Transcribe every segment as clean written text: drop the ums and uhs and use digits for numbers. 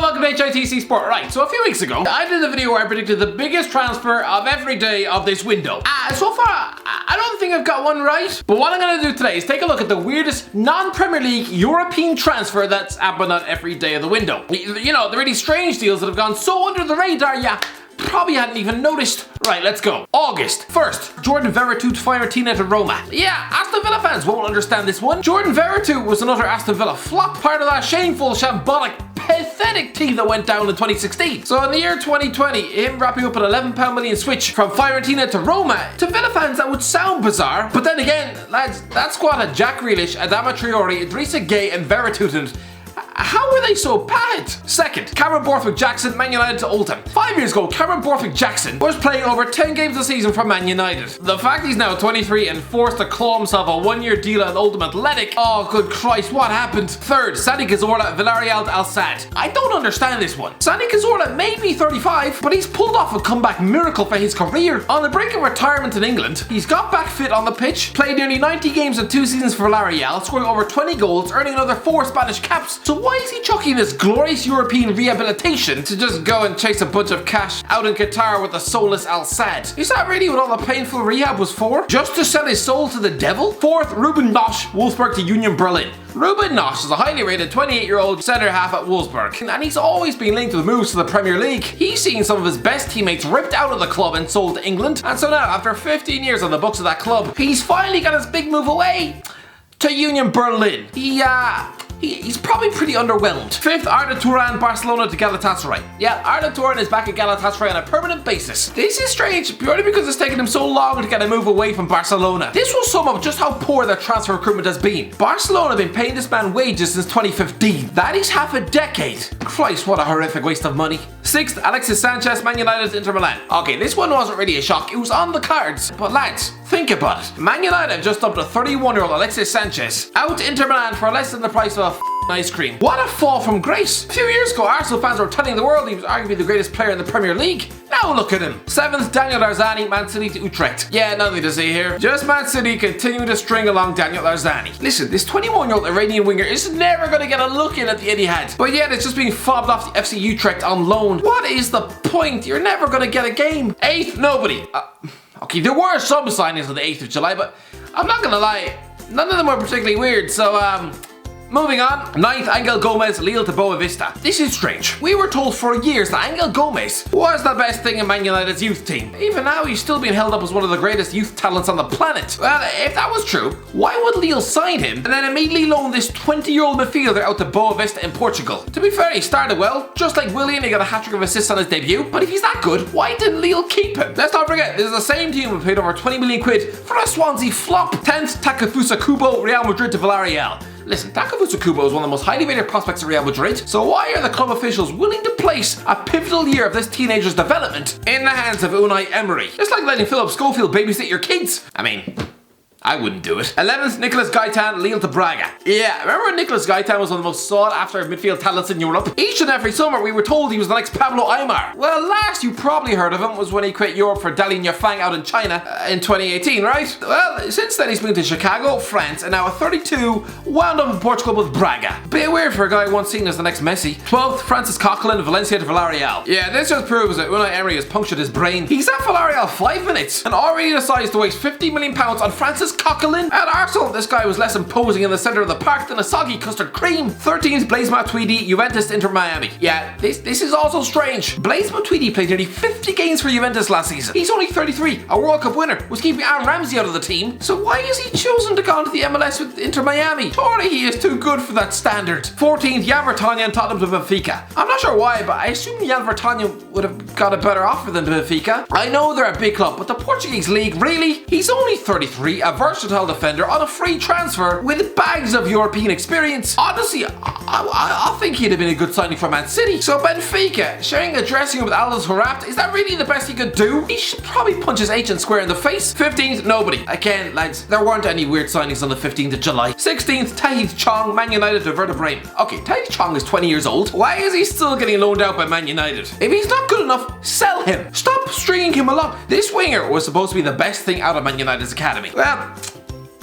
Welcome to HITC Sport. Right, so a few weeks ago, I did a video where I predicted the biggest transfer of every day of this window. So far, I don't think I've got one right, but what I'm going to do today is take a look at the weirdest non-Premier League European transfer that's happened on every day of the window. You know, the really strange deals that have gone so under the radar, yeah, probably hadn't even noticed. Right, let's go. August 1st, Jordan Veretout to Fiorentina to Roma. Yeah, Aston Villa fans won't understand this one. Jordan Veretout was another Aston Villa flop, part of that shameful, shambolic, pathetic team that went down in 2016. So in the year 2020, him wrapping up an £11 million switch from Fiorentina to Roma, to Villa fans that would sound bizarre, but then again, lads, that squad had Jack Grealish, Adama Traore, Idrissa Gueye and Veretout, and how were they so bad? Second, Cameron Borthwick-JACKSON, Man United to Oldham. 5 years ago, Cameron Borthwick-JACKSON was playing over 10 games a season for Man United. The fact he's now 23 and forced to claw himself a one-year deal at Oldham Athletic, oh good Christ, what happened? Third, Santi Cazorla, Villareal to Al Sadd. I don't understand this one. Santi Cazorla may be 35, but he's pulled off a comeback miracle for his career. On the brink of retirement in England, he's got back fit on the pitch, played nearly 90 games in 2 seasons for Villareal, scoring over 20 goals, earning another 4 Spanish caps. So why is he chucking this glorious European rehabilitation to just go and chase a bunch of cash out in Qatar with the soulless Al Sadd? Is that really what all the painful rehab was for? Just to sell his soul to the devil? Fourth, Ruben Noche, Wolfsburg to Union Berlin. Ruben Noche is a highly rated 28-year-old centre half at Wolfsburg, and he's always been linked with moves to the Premier League. He's seen some of his best teammates ripped out of the club and sold to England, and so now, after 15 years on the books of that club, he's finally got his big move away to Union Berlin. He's probably pretty underwhelmed. Fifth, ARDA TURAN, Barcelona to Galatasaray. Yeah, ARDA TURAN is back at Galatasaray on a permanent basis. This is strange, purely because it's taken him so long to get a move away from Barcelona. This will sum up just how poor their transfer recruitment has been. Barcelona have been paying this man wages since 2015. That is half a decade. Christ, what a horrific waste of money. Sixth, Alexis Sanchez, Man United to Inter Milan. Okay, this one wasn't really a shock, it was on the cards. But lads, think about it. Man United have just dumped a 31-year-old Alexis Sanchez out to Inter Milan for less than the price of a ice cream. What a fall from grace. A few years ago, Arsenal fans were telling the world he was arguably the greatest player in the Premier League. Now look at him. Seventh, Daniel ARZANI, Man City to Utrecht. Yeah, nothing to see here. Just Man City continue to string along Daniel ARZANI. Listen, this 21-year-old Iranian winger is never going to get a look in at the Etihad, but yet it's just being fobbed off the FC Utrecht on loan. What is the point? You're never going to get a game. Eighth, nobody. Okay, there were some signings on the 8th of July, but I'm not going to lie, none of them were particularly weird, so moving on. Ninth, Angel Gomez, Lille to Boavista. This is strange. We were told for years that Angel Gomez was the best thing in Man United's youth team. Even now, he's still being held up as one of the greatest youth talents on the planet. Well, if that was true, why would Lille sign him and then immediately loan this 20-year-old midfielder out to Boavista in Portugal? To be fair, he started well. Just like Willian, he got a hat-trick of assists on his debut. But if he's that good, why didn't Lille keep him? Let's not forget, this is the same team who paid over 20 million quid for a Swansea flop. 10th, TAKEFUSA KUBO, Real Madrid to Villareal. Listen, TAKEFUSA KUBO is one of the most highly rated prospects at Real Madrid, so why are the club officials willing to place a pivotal year of this teenager's development in the hands of Unai Emery? It's like letting Philip Schofield babysit your kids. I mean, I wouldn't do it. 11th, Nicolas Gaitan, Lille to Braga. Yeah, remember when Nicolas Gaitan was one of the most sought after midfield talents in Europe? Each and every summer we were told he was the next Pablo Aimar. Well, last you probably heard of him was when he quit Europe for Dalian Yafang out in China in 2018, right? Well, since then he's moved to Chicago, France, and now at 32, wound up in Portugal with Braga. Bit weird for a guy once seen as the next Messi. 12th, Francis Coquelin, Valencia to Villareal. Yeah, this just proves that Unai Emery has punctured his brain. He's at Villareal 5 minutes and already decides to waste £50 million on Francis Coquelin. At Arsenal, this guy was less imposing in the centre of the park than a soggy custard cream. 13th, Blaise Matuidi, Juventus to Inter Miami. Yeah, this is also strange. Blaise Matuidi played nearly 50 games for Juventus last season. He's only 33, a World Cup winner, was keeping Aaron Ramsey out of the team. So why is he chosen to go on to the MLS with Inter Miami? Surely he is too good for that standard. 14th, Jan Vertonghen, Tottenham to Benfica. I'm not sure why, but I assume Jan Vertonghen would have got a better offer than Benfica. I know they're a big club, but the Portuguese league, really? He's only 33, a versatile defender on a free transfer with bags of European experience. Honestly, I think he'd have been a good signing for Man City. So Benfica, sharing a dressing room with Aldous Horapt, is that really the best he could do? He should probably punch his agent square in the face. 15th, nobody. Again, lads, there weren't any weird signings on the 15th of July. 16th, Tahith Chong, Man United to Werder Bremen. Okay, Tahith Chong is 20 years old. Why is he still getting loaned out by Man United? If he's not good enough, sell him. Stop stringing him along. This winger was supposed to be the best thing out of Man United's academy. Well,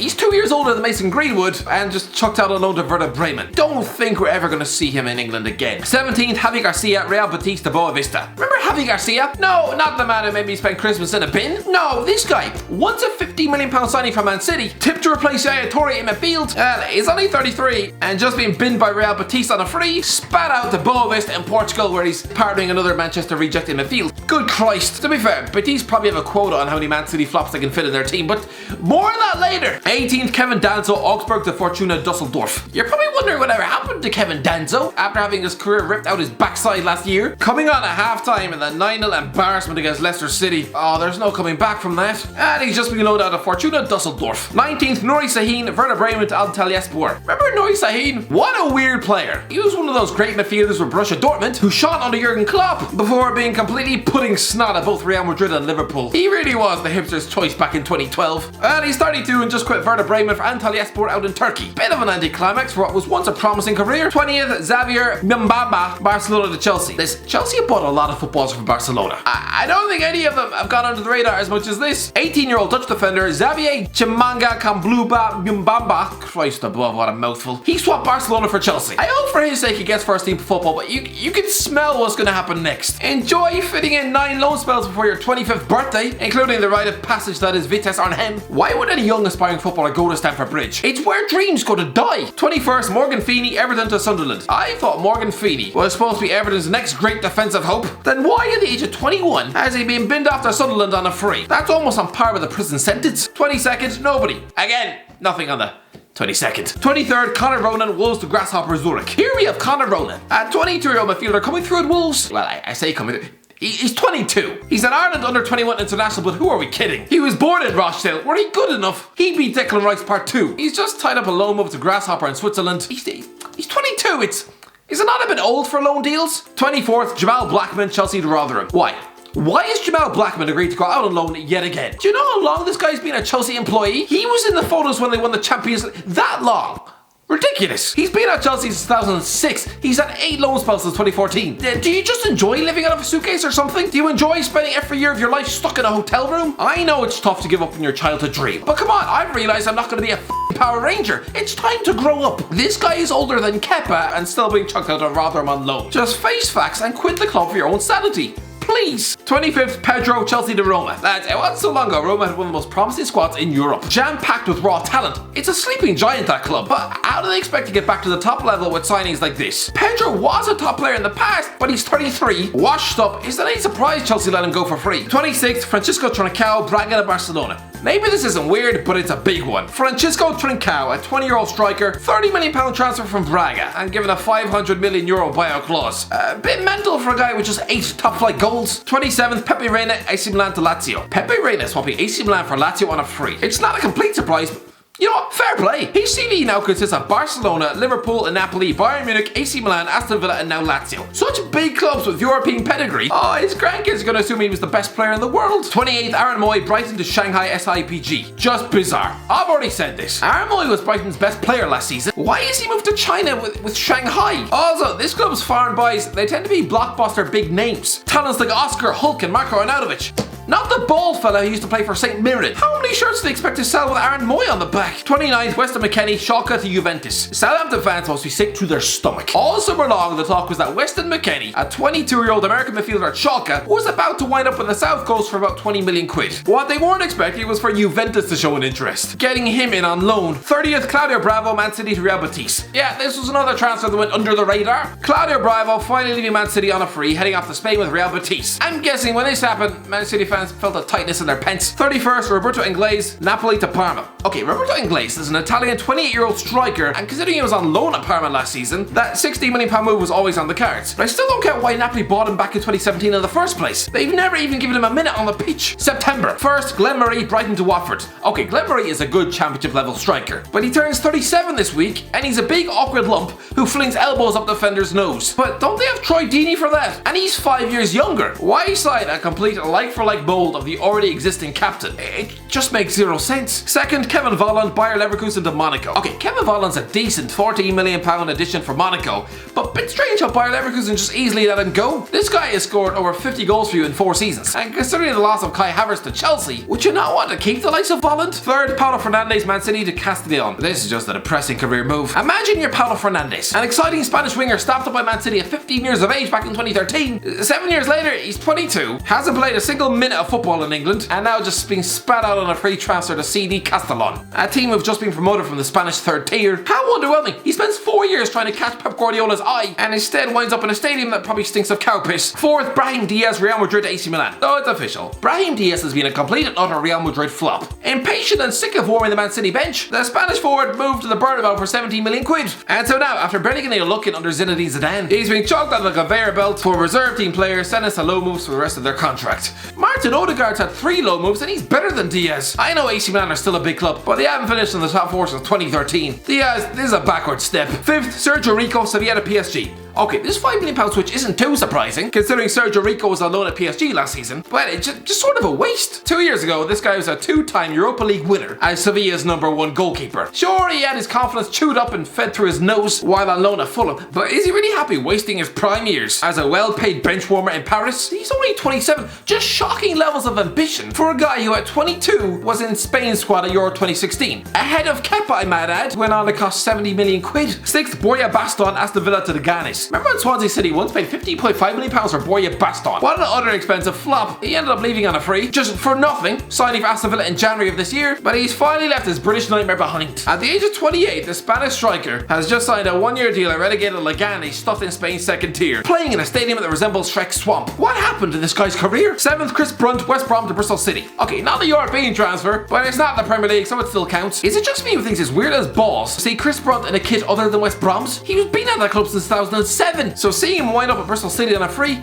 He's 2 years older than Mason Greenwood and just chucked out on loan to Werder Bremen. Don't think we're ever going to see him in England again. 17th, Javi Garcia, Real Betis to Boavista. Remember Javi Garcia? No, not the man who made me spend Christmas in a bin. No, this guy. Once a £50 million signing from Man City, tipped to replace Yaya Toure in midfield. He's only 33 and just being binned by Real Betis on a free, spat out to Boavista in Portugal where he's partnering another Manchester reject in midfield. Good Christ. To be fair, Betis probably have a quota on how many Man City flops they can fit in their team, but more on that later. 18th, Kevin Danso, Augsburg to Fortuna Dusseldorf. You're probably wondering whatever happened to Kevin Danso after having his career ripped out his backside last year. Coming on at halftime in the 9-0 embarrassment against Leicester City. Oh, there's no coming back from that. And he's just been loaned out of Fortuna Dusseldorf. 19th, Nuri Sahin, Werder Bremen to Antalyaspor. Remember Nuri Sahin? What a weird player. He was one of those great midfielders with Borussia Dortmund who shot under Jurgen Klopp before being completely putting snot at both Real Madrid and Liverpool. He really was the hipster's choice back in 2012. And he's 32 and just quit Werder Bremen for Antalyaspor out in Turkey. Bit of an anticlimax for what was once a promising career. 20th, Xavier Mbamba, Barcelona to Chelsea. Chelsea have bought a lot of footballers from Barcelona. I don't think any of them have gone under the radar as much as this. 18-year-old Dutch defender Xavier Chimanga Kambluba Mbamba. Christ above, what a mouthful. He swapped Barcelona for Chelsea. I hope for his sake he gets first team football, but you can smell what's going to happen next. Enjoy fitting in 9 loan spells before your 25th birthday, including the rite of passage that is Vitesse Arnhem. Why would any young aspiring footballer go to Stamford Bridge? It's where dreams go to die. 21st, Morgan Feeney, Everton to Sunderland. I thought Morgan Feeney was supposed to be Everton's next great defensive hope. Then why at the age of 21 has he been binned off to Sunderland on a free? That's almost on par with a prison sentence. 22nd, nobody. Again, nothing on the 22nd. 23rd, Conor Ronan, Wolves to Grasshopper Zurich. Here we have Conor Ronan, a 22-year-old midfielder coming through at Wolves. Well, I say coming through. He's 22. He's an Ireland under-21 international, but who are we kidding? He was born in Rochdale. Were he good enough? He beat Declan Rice Part 2. He's just tied up a loan move to Grasshopper in Switzerland. He's 22. Is it not a bit old for loan deals? 24th, Jamal Blackman, Chelsea to Rotherham. Why? Why has Jamal Blackman agreed to go out on loan yet again? Do you know how long this guy's been a Chelsea employee? He was in the photos when they won the Champions League. That long. Ridiculous. He's been at Chelsea since 2006. He's had 8 loan spells since 2014. Do you just enjoy living out of a suitcase or something? Do you enjoy spending every year of your life stuck in a hotel room? I know it's tough to give up on your childhood dream, but come on, I've realized I'm not going to be a Power Ranger. It's time to grow up. This guy is older than Kepa and still being chucked out of Rotherham on loan. Just face facts and quit the club for your own sanity. Please. 25th, Pedro, Chelsea to Roma. Lads, it wasn't so long ago Roma had one of the most promising squads in Europe. Jam-packed with raw talent. It's a sleeping giant, that club. But how do they expect to get back to the top level with signings like this? Pedro was a top player in the past, but he's 33, washed up. Is that any surprise Chelsea let him go for free? 26th, Francisco Trincao, Braga to Barcelona. Maybe this isn't weird, but it's a big one. Francisco Trincao, a 20-year-old striker, £30 million transfer from Braga, and given a €500 million buyout clause. A bit mental for a guy with just 8 top-flight goals. 27th, Pepe Reina, AC Milan to Lazio. Pepe Reina swapping AC Milan for Lazio on a free. It's not a complete surprise, but you know what? Fair play. His CV now consists of Barcelona, Liverpool, and Napoli, Bayern Munich, AC Milan, Aston Villa, and now Lazio. Such big clubs with European pedigree. Oh, his grandkids are going to assume he was the best player in the world. 28th, Aaron Moy, Brighton to Shanghai SIPG. Just bizarre. I've already said this. Aaron Moy was Brighton's best player last season. Why is he moved to China with Shanghai? Also, this club's foreign buys, they tend to be blockbuster big names. Talents like Oscar, Hulk, and Marko Arnautovic. Not the bald fella who used to play for St. Mirren. How many shirts do they expect to sell with Aaron Moy on the back? 29th, Weston McKennie, Schalke to Juventus. Southampton fans must be sick to their stomach. All summer long, the talk was that Weston McKennie, a 22-year-old American midfielder at Schalke, was about to wind up on the South Coast for about 20 million quid. What they weren't expecting was for Juventus to show an interest, getting him in on loan. 30th, Claudio Bravo, Man City to Real Betis. Yeah, this was another transfer that went under the radar. Claudio Bravo finally leaving Man City on a free, heading off to Spain with Real Betis. I'm guessing when this happened, Man City fans felt a tightness in their pants. 31st, Roberto Inglés, Napoli to Parma. Okay, Roberto Inglés is an Italian 28-year-old striker, and considering he was on loan at Parma last season, that £60 million move was always on the cards. But I still don't get why Napoli bought him back in 2017 in the first place. They've never even given him a minute on the pitch. September. First, Glenn Murray, Brighton to Watford. Okay, Glenn Murray is a good championship level striker, but he turns 37 this week, and he's a big awkward lump who flings elbows up defenders' nose. But don't they have Troy Deeney for that? And he's 5 years younger. Why sign a complete like-for-like like mold of the already existing captain. It just makes zero sense. Second, Kevin Volland, Bayer Leverkusen to Monaco. Okay, Kevin Volland's a decent £14 million addition for Monaco, but bit strange how Bayer Leverkusen just easily let him go. This guy has scored over 50 goals for you in 4 seasons, and considering the loss of Kai Havertz to Chelsea, would you not want to keep the likes of Volland? Third, Paulo Fernandes, Man City to Castellon. This is just a depressing career move. Imagine you're Paulo Fernandes, an exciting Spanish winger staffed up by Man City at 15 years of age back in 2013. 7 years later, he's 22, hasn't played a single minute of football in England, and now just being spat out on a free transfer to CD Castellon, a team who've just been promoted from the Spanish third tier. How underwhelming. He spends 4 years trying to catch Pep Guardiola's eye, and instead winds up in a stadium that probably stinks of cow piss. Fourth, Brahim Diaz, Real Madrid to AC Milan. Oh, it's official. Brahim Diaz has been a complete and utter Real Madrid flop. Impatient and sick of warming the Man City bench, the Spanish forward moved to the Bernabeu for 17 million quid. And so now, after barely getting a look in under Zinedine Zidane, he's been chucked on the conveyor belt for reserve team players, sent us to low moves for the rest of their contract. Martin Odegaard's had 3 low moves and he's better than Diaz. I know AC Milan are still a big club, but they haven't finished in the top 4 since 2013. Diaz, this is a backward step. Fifth, Sergio Rico, Sevilla to PSG. Okay, this £5 million switch isn't too surprising, considering Sergio Rico was on loan at PSG last season, but it's just sort of a waste. 2 years ago, this guy was a 2-time Europa League winner as Sevilla's #1 goalkeeper. Sure, he had his confidence chewed up and fed through his nose while on loan at Fulham, but is he really happy wasting his prime years as a well-paid bench warmer in Paris? He's only 27, just shocking levels of ambition for a guy who at 22 was in Spain's squad at Euro 2016. Ahead of Kepa, I might add, went on to cost 70 million quid. Sixth, Borja Baston, Aston Villa to the Ganis. Remember when Swansea City once paid £15.5 million for Borja Baston? What an utter expensive flop. He ended up leaving on a free, just for nothing, signing for Aston Villa in January of this year, but he's finally left his British nightmare behind. At the age of 28, the Spanish striker has just signed a 1-year deal at relegated Leganes, stuffed in Spain's second tier, playing in a stadium that resembles Shrek's swamp. What happened to this guy's career? Seventh, Chris Brunt, West Brom to Bristol City. Okay, not the European transfer, but it's not the Premier League, so it still counts. Is it just me who thinks it's weird as balls to see Chris Brunt in a kit other than West Brom's? He was been at that club since 2007, so seeing him wind up at Bristol City on a free,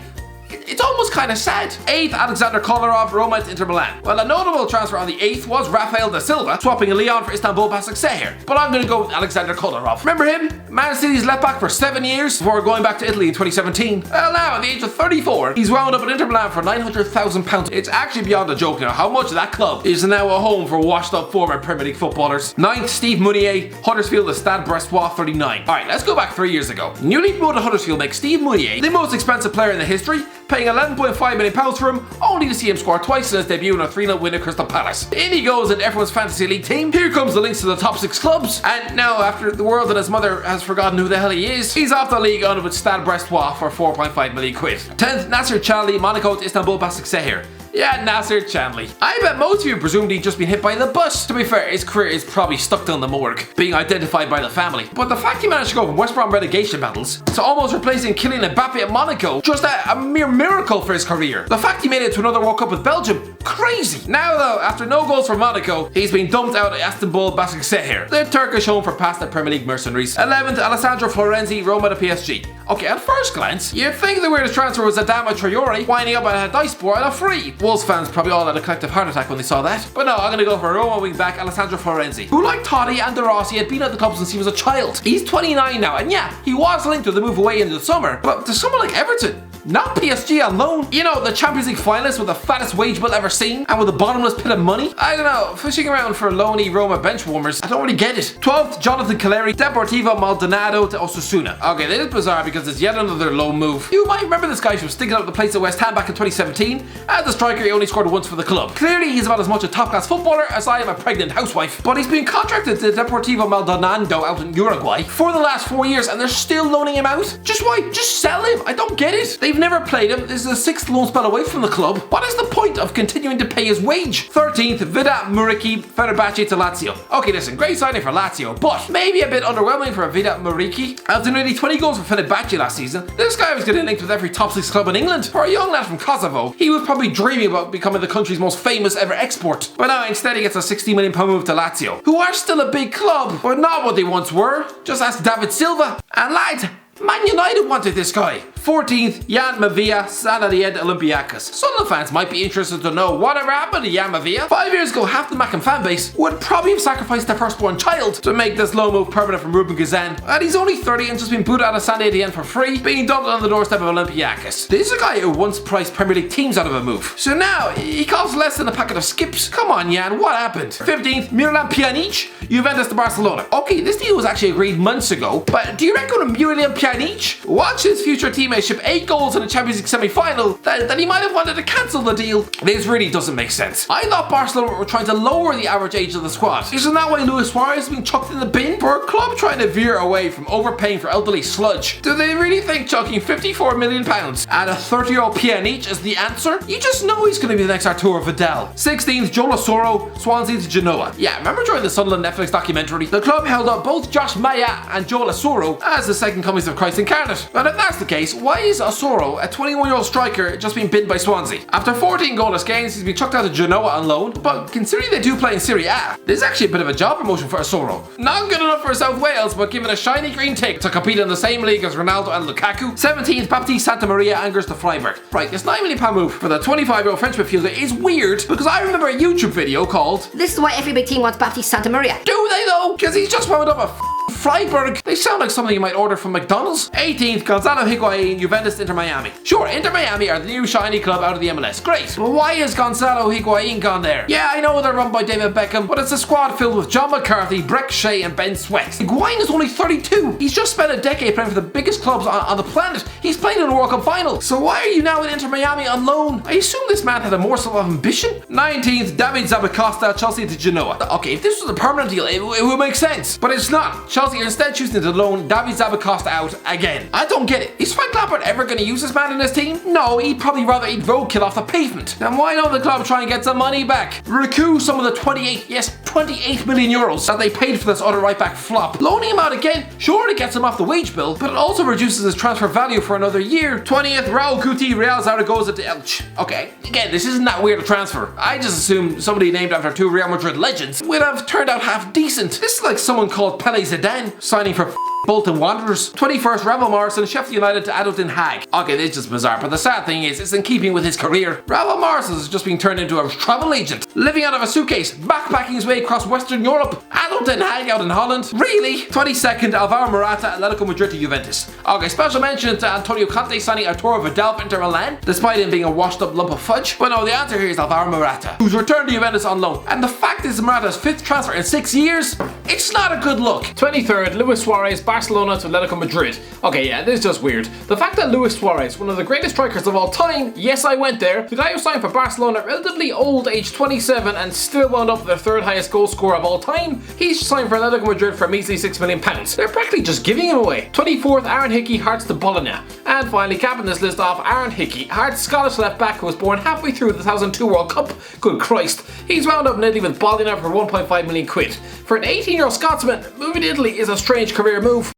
it's almost kind of sad. 8th, Alexander Kolarov, Roma to Inter Milan. Well, a notable transfer on the 8th was Rafael da Silva, swapping Lyon for Istanbul Başakşehir. But I'm going to go with Alexander Kolarov. Remember him? Man City's left back for 7 years before going back to Italy in 2017. Well, now at the age of 34, he's wound up at Inter Milan for £900,000. It's actually beyond a joke now how much that club is now a home for washed up former Premier League footballers. 9th, Steve Mounier, Huddersfield to Stade Brestois 39. Alright, let's go back 3 years ago. Newly promoted Huddersfield makes Steve Mounier the most expensive player in the history, paying £11.5 million for him, only to see him score twice in his debut in a 3-0 win at Crystal Palace. In he goes in everyone's fantasy league team. Here comes the links to the top 6 clubs, and now after the world and his mother has forgotten who the hell he is, he's off the league on with Stade Brestois for 4.5 million quid. 10th, Nasser Chadli, Monaco to Istanbul Başakşehir. Yeah, Nasser Chadli. I bet most of you presumed he'd just been hit by the bus. To be fair, his career is probably stuck down the morgue, being identified by the family. But the fact he managed to go from West Brom relegation battles to almost replacing Kylian Mbappe at Monaco, just a mere miracle for his career. The fact he made it to another World Cup with Belgium, crazy. Now though, after no goals for Monaco, he's been dumped out at Istanbul Başakşehir, the Turkish home for past Premier League mercenaries. 11th, Alessandro Florenzi, Roma to PSG. Okay, at first glance, you'd think the weirdest transfer was Adama Traore winding up at Hatayspor on a free. Wolves fans probably all had a collective heart attack when they saw that. But no, I'm going to go for Roma wing back Alessandro Florenzi, who like Totti and De Rossi had been at the club since he was a child. He's 29 now, and yeah, he was linked to the move away in the summer, but to someone like Everton, not PSG on loan. You know, the Champions League finalists with the fattest wage bill ever seen and with the bottomless pit of money. I don't know, fishing around for loany Roma bench warmers, I don't really get it. 12th, Jonathan Caleri, Deportivo Maldonado to Osasuna. Okay, this is bizarre because it's yet another low move. You might remember this guy who was sticking up the place at West Ham back in 2017. As a striker, he only scored once for the club. Clearly, he's about as much a top-class footballer as I am a pregnant housewife. But he's been contracted to Deportivo Maldonado out in Uruguay for the last 4 years and they're still loaning him out? Just why? Just sell him. I don't get it. They've never played him. This is the 6th loan spell away from the club. What is the point of continuing to pay his wage? 13th, Vida Muriqi, Fenerbahce to Lazio. Okay, listen, great signing for Lazio, but maybe a bit underwhelming for Vida Muriqi. After nearly 20 goals for Fenerbahce last season, this guy was getting linked with every top 6 club in England. For a young lad from Kosovo, he was probably dreaming about becoming the country's most famous ever export. But now instead he gets a £60 million move to Lazio, who are still a big club, but not what they once were. Just ask David Silva. And lads, Man United wanted this guy. 14th, Jan Mavia, Sanadied Olympiacos. Sunderland fans might be interested to know whatever happened to Jan Mavia. 5 years ago, half the Macam fan base would probably have sacrificed their firstborn child to make this loan move permanent from Ruben Gazan. And he's only 30 and just been booted out of Sanadied for free, being dumped on the doorstep of Olympiacos. This is a guy who once priced Premier League teams out of a move. So now, he costs less than a packet of skips. Come on, Jan, what happened? 15th, Milan Pjanic, Juventus to Barcelona. Okay, this deal was actually agreed months ago, but do you reckon when Milan Pjanic watched his future teammate ship 8 goals in a Champions League semi-final that he might have wanted to cancel the deal? This really doesn't make sense. I thought Barcelona were trying to lower the average age of the squad. Isn't that why Luis Suarez is being chucked in the bin? For a club trying to veer away from overpaying for elderly sludge, do they really think chucking £54 million at a 30-year-old Pjanic is the answer? You just know he's going to be the next Arturo Vidal. 16th, Joe Lasoro, Swansea to Genoa. Yeah, remember during the Sunderland Netflix documentary, the club held up both Josh Maya and Joe Lasoro as the second comings of Christ incarnate. And if that's the case, why is Osoro, a 21-year-old striker, just being binned by Swansea? After 14 goalless games, he's been chucked out of Genoa on loan, but considering they do play in Serie A, this is actually a bit of a job promotion for Osoro. Not good enough for South Wales, but given a shiny green tick to compete in the same league as Ronaldo and Lukaku. 17th, Baptiste Santa Maria angers to Freiburg. Right, this £9 million move for the 25-year-old French midfielder is weird because I remember a YouTube video called "This is why every big team wants Baptiste Santa Maria." Do they though? Because he's just wound up a Freiburg. They sound like something you might order from McDonald's. 18th, Gonzalo Higuain, Juventus to Inter Miami. Sure, Inter Miami are the new shiny club out of the MLS. Great. But why is Gonzalo Higuain gone there? Yeah, I know they're run by David Beckham, but it's a squad filled with John McCarthy, Breck Shea and Ben Sweat. Higuain is only 32. He's just spent a decade playing for the biggest clubs on the planet. He's played in a World Cup final. So why are you now in Inter Miami on loan? I assume this man had a morsel of ambition. 19th, David Zabacosta, Chelsea to Genoa. Okay, if this was a permanent deal, it would make sense. But it's not. Chelsea are instead choosing to loan David Zabacosta out again. I don't get it. Is Frank Lampard ever going to use this man in his team? No, he'd probably rather eat roadkill off the pavement. Then why don't the club try and get some money back? Recoup some of the 28 million euros that they paid for this other right back flop. Loaning him out again surely gets him off the wage bill, but it also reduces his transfer value for another year. 20th, Raul Guti, Real Zaragoza to Elche. Okay, again, this isn't that weird a transfer. I just assumed somebody named after 2 Real Madrid legends would have turned out half decent. This is like someone called Pele Zidane signing for Bolton Wanderers. 21st, Ravel Morrison, Sheffield United to Adel Den Haag. Okay, this is just bizarre, but the sad thing is, it's in keeping with his career. Ravel Morrison is just being turned into a travel agent, living out of a suitcase, backpacking his way across Western Europe. Adel Den Haag out in Holland? Really? 22nd, Alvaro Morata, Atletico Madrid to Juventus. Okay, special mention to Antonio Conte signing Arturo Vidal for Inter Milan, despite him being a washed up lump of fudge. But no, the answer here is Alvaro Morata, who's returned to Juventus on loan. And the fact is Morata's 5th transfer in 6 years, it's not a good look. 23rd, Luis Suarez, Barcelona to Atletico Madrid. Okay, yeah, this is just weird. The fact that Luis Suarez, one of the greatest strikers of all time, yes, I went there, the guy who signed for Barcelona, relatively old, age 27, and still wound up with their 3rd highest goal scorer of all time, he's signed for Atletico Madrid for a measly £6 million. They're practically just giving him away. 24th, Aaron Hickey, Hearts to Bologna. And finally, capping this list off, Aaron Hickey, Hearts Scottish left back who was born halfway through the 2002 World Cup. Good Christ. He's wound up in Italy with Bologna for 1.5 million quid. For an 18-year-old Scotsman, moving to Italy is a strange career move.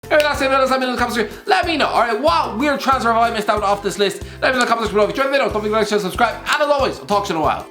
Anyway, that's it. Let me know in the comments below. Let me know, alright, what weird transfer have I missed out off this list? Let me know in the comments below. If you enjoyed the video, don't forget to like, share, subscribe, and as always, I'll talk to you in a while.